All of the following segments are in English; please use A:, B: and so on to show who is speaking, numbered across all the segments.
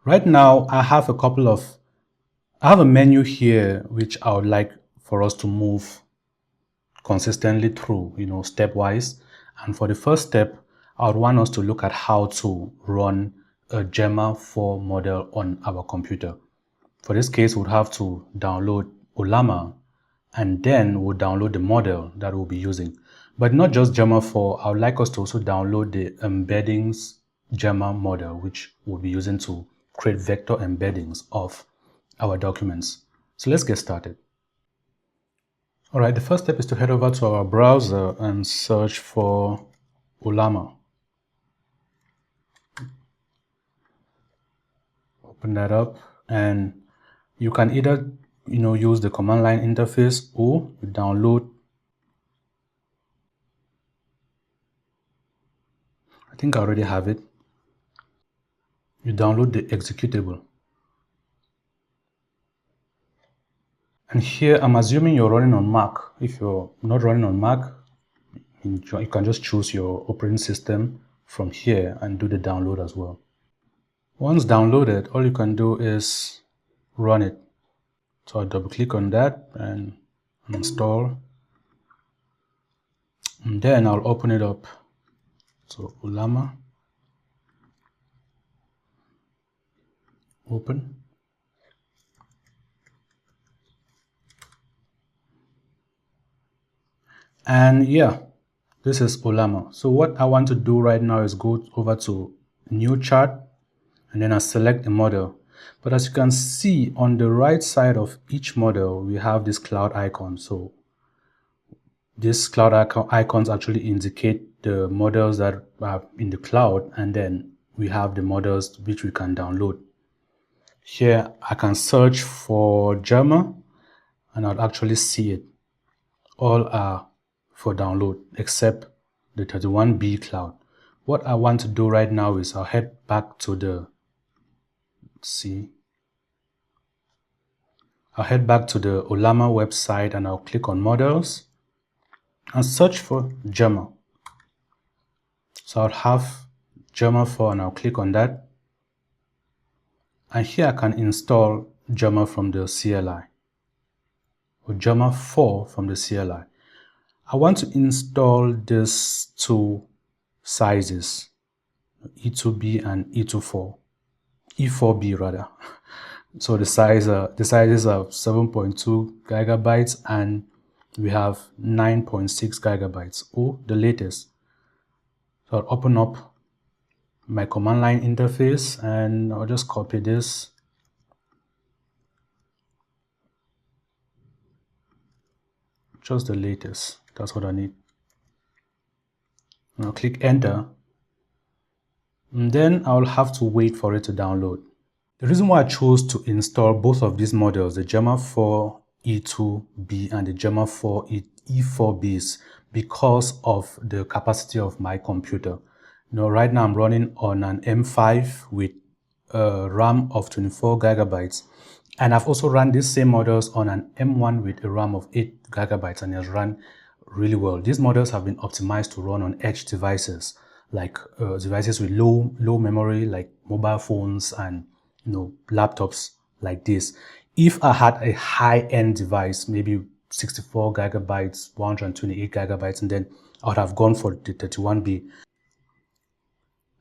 A: Right now, I have a menu here which I would like for us to move consistently through, stepwise. And for the first step, I would want us to look at how to run a Gemma 4 model on our computer. For this case, we'll have to download Ollama, and then we'll download the model that we'll be using. But not just Gemma 4, I would like us to also download the embeddings Gemma model, which we'll be using to create vector embeddings of our documents. So let's get started. All right, the first step is to head over to our browser and search for Ollama. Open that up, and you can either use the command line interface, or you download, I think I already have it, you download the executable. And here I'm assuming you're running on Mac. If you're not running on Mac, you can just choose your operating system from here and do the download as well. Once downloaded, all you can do is run it. So I'll double click on that and install. And then I'll open it up. So Ollama, open. And yeah, this is Ollama. So what I want to do right now is go over to new chart, and then I select a model. But as you can see on the right side of each model, we have this cloud icon. So these cloud icons actually indicate the models that are in the cloud, and then we have the models which we can download. Here I can search for Gemma, and I'll actually see it. All are for download except the 31B cloud. What I want to do right now is I'll head back to the Ollama website, and I'll click on models and search for Gemma. So I'll have Gemma 4, and I'll click on that. And here I can install Gemma from the CLI, or Gemma 4 from the CLI. I want to install these two sizes, E2B and E4B rather. So the sizes are 7.2 gigabytes, and we have 9.6 gigabytes, or the latest. So I'll open up my command line interface, and I'll just copy this. Just the latest, that's what I need. I'll click enter, and then I'll have to wait for it to download. The reason why I chose to install both of these models, the Gemma 4 E2B and the Gemma 4 E4B, is because of the capacity of my computer. Right now I'm running on an M5 with a RAM of 24 gigabytes. And I've also run these same models on an M1 with a RAM of 8 gigabytes, and it has run really well. These models have been optimized to run on edge devices, like devices with low memory, like mobile phones and laptops like this. If I had a high-end device, maybe 64 gigabytes, 128 gigabytes, and then I would have gone for the 31B.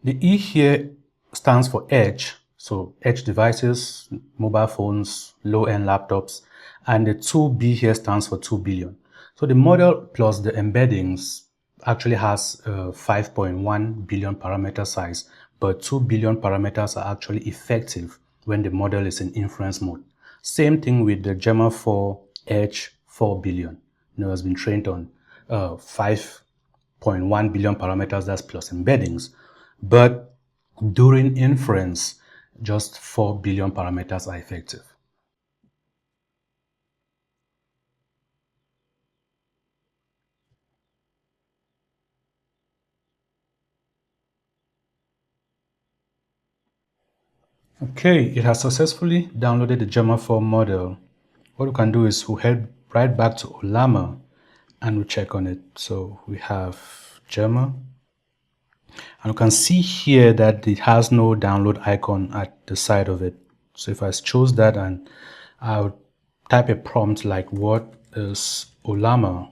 A: The E here stands for edge. So edge devices, mobile phones, low-end laptops, and the 2B here stands for 2 billion. So the model plus the embeddings actually has 5.1 billion parameter size, but 2 billion parameters are actually effective when the model is in inference mode. Same thing with the Gemma 4 Edge 4 billion. It has been trained on 5.1 billion parameters, that's plus embeddings. But during inference, just 4 billion parameters are effective. Okay, it has successfully downloaded the Gemma 4 model. What we can do is we'll head right back to Ollama and we'll check on it. So we have Gemma. And you can see here that it has no download icon at the side of it. So if I choose that and I'll type a prompt like, what is Ollama?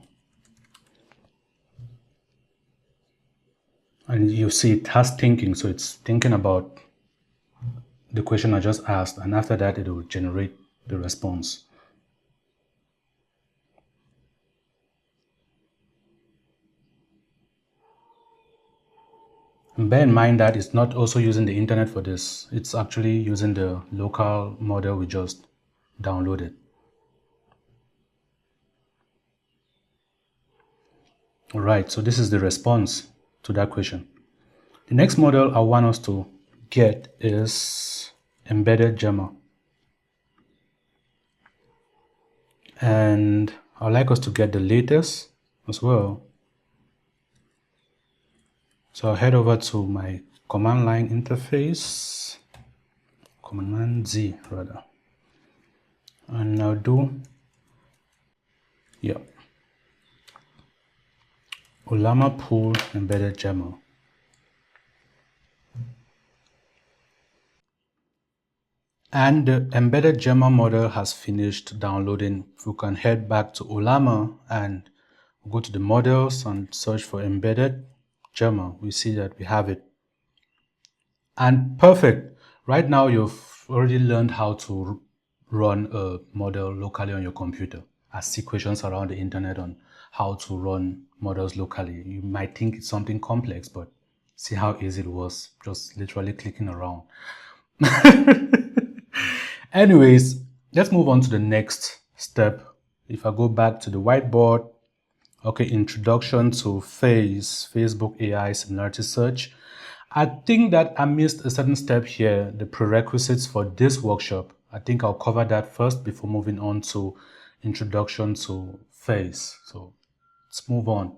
A: And you see it has thinking, so it's thinking about the question I just asked, and after that it will generate the response. And bear in mind that it's not also using the internet for this. It's actually using the local model we just downloaded. All right, so this is the response to that question. The next model I want us to get is embedded Gemma. And I'd like us to get the latest as well. So I'll head over to my command line interface, command Z rather, and I'll do, Ollama pool embedded Gemma. And the embedded Gemma model has finished downloading. If we can head back to Ollama and go to the models and search for embedded Gemma, we see that we have it. And perfect. Right now, you've already learned how to run a model locally on your computer. I see questions around the internet on how to run models locally. You might think it's something complex, but see how easy it was, just literally clicking around. Anyways, let's move on to the next step. If I go back to the whiteboard, okay, introduction to FAISS, Facebook AI Similarity Search. I think that I missed a certain step here, the prerequisites for this workshop. I think I'll cover that first before moving on to introduction to FAISS. So let's move on.